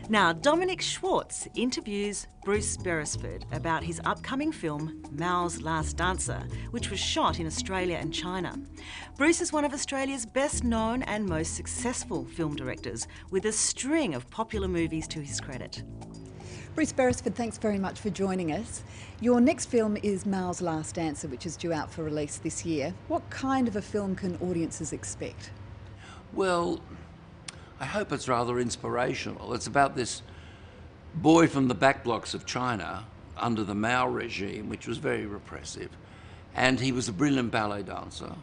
Now, Dominic Schwartz interviews Bruce Beresford about his upcoming film, Mao's Last Dancer, which was shot in Australia and China. Bruce is one of Australia's best known and most successful film directors, with a string of popular movies to his credit. Bruce Beresford, thanks very much for joining us. Your next film is Mao's Last Dancer, which is due out for release this year. What kind of a film can audiences expect? Well, I hope it's rather inspirational. It's about this boy from the back blocks of China under the Mao regime, which was very repressive. And he was a brilliant ballet dancer,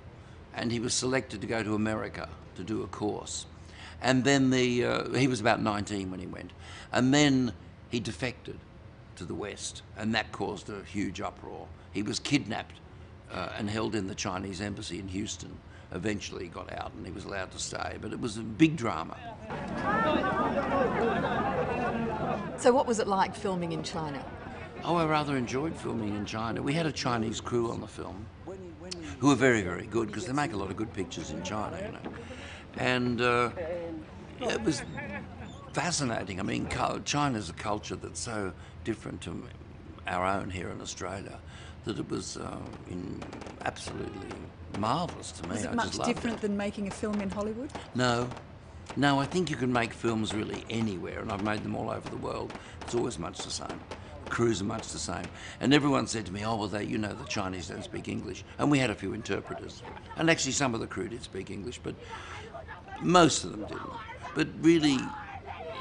and he was selected to go to America to do a course. And then he was about 19 when he went. And then he defected to the West, and that caused a huge uproar. He was kidnapped and held in the Chinese embassy in Houston. Eventually he got out and he was allowed to stay, but it was a big drama. So what was it like filming in China? Oh, I rather enjoyed filming in China. We had a Chinese crew on the film who were very, very good, because they make a lot of good pictures in China, you know. And it was fascinating. I mean, China's a culture that's so different to our own here in Australia that it was absolutely marvellous to me. Was it much different than making a film in Hollywood? No. No, I think you can make films really anywhere, and I've made them all over the world. It's always much the same. The crews are much the same. And everyone said to me, oh, well, you know, the Chinese don't speak English. And we had a few interpreters. And actually some of the crew did speak English, but most of them didn't. But really,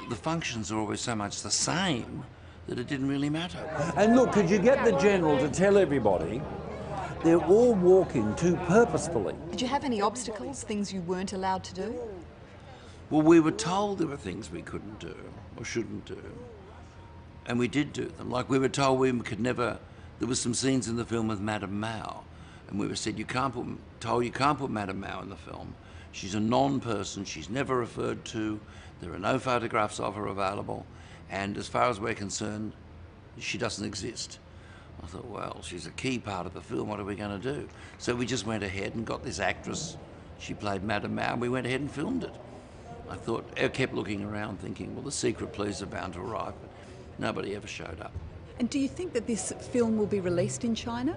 the functions are always so much the same that it didn't really matter. And look, could you get the general to tell everybody they're all walking too purposefully? Did you have any obstacles, things you weren't allowed to do? Well, we were told there were things we couldn't do or shouldn't do, and we did do them. Like we were told we could never. There were some scenes in the film with Madame Mao, and we were said you can't put Madame Mao in the film. She's a non-person. She's never referred to. There are no photographs of her available, and as far as we're concerned, she doesn't exist. I thought, well, she's a key part of the film, what are we going to do? So we just went ahead and got this actress. She played Madame Mao, and we went ahead and filmed it. I kept looking around thinking, well, the secret police are bound to arrive, but nobody ever showed up. And do you think that this film will be released in China?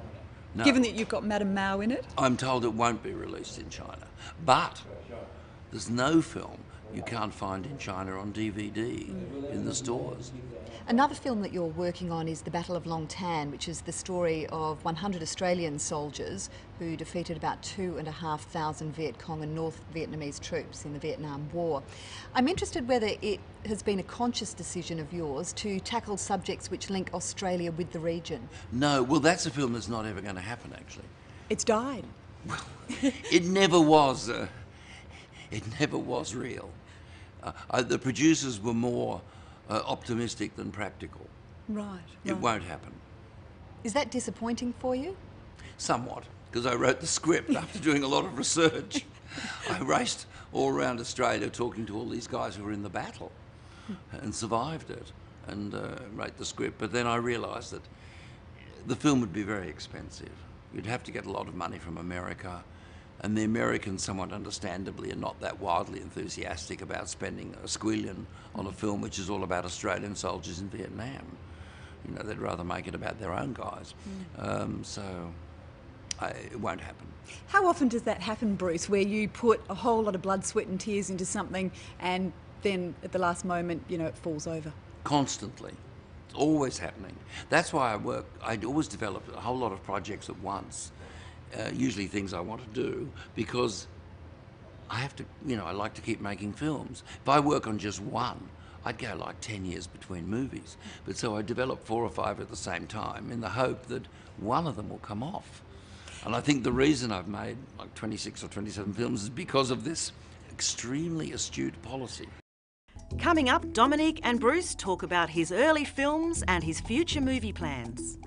No. Given that you've got Madame Mao in it? I'm told it won't be released in China, but there's no film you can't find in China on DVD in the stores. Another film that you're working on is The Battle of Long Tan, which is the story of 100 Australian soldiers who defeated about 2,500 Viet Cong and North Vietnamese troops in the Vietnam War. I'm interested whether it has been a conscious decision of yours to tackle subjects which link Australia with the region. No, well, that's a film that's not ever going to happen, actually. It's died. Well, it never was. It never was real. The producers were more optimistic than practical. Right. It won't happen. Is that disappointing for you? Somewhat, because I wrote the script after doing a lot of research. I raced all around Australia talking to all these guys who were in the battle and survived it, and wrote the script. But then I realised that the film would be very expensive. You'd have to get a lot of money from America, and the Americans, somewhat understandably, are not that wildly enthusiastic about spending a squillion on a film which is all about Australian soldiers in Vietnam. You know, they'd rather make it about their own guys. It won't happen. How often does that happen, Bruce, where you put a whole lot of blood, sweat and tears into something and then at the last moment, you know, it falls over? Constantly. It's always happening. That's why I always develop a whole lot of projects at once. Usually things I want to do, because I have to, you know, I like to keep making films. If I work on just one, I'd go like 10 years between movies. But so I develop 4 or 5 at the same time in the hope that one of them will come off. And I think the reason I've made like 26 or 27 films is because of this extremely astute policy. Coming up, Dominic and Bruce talk about his early films and his future movie plans.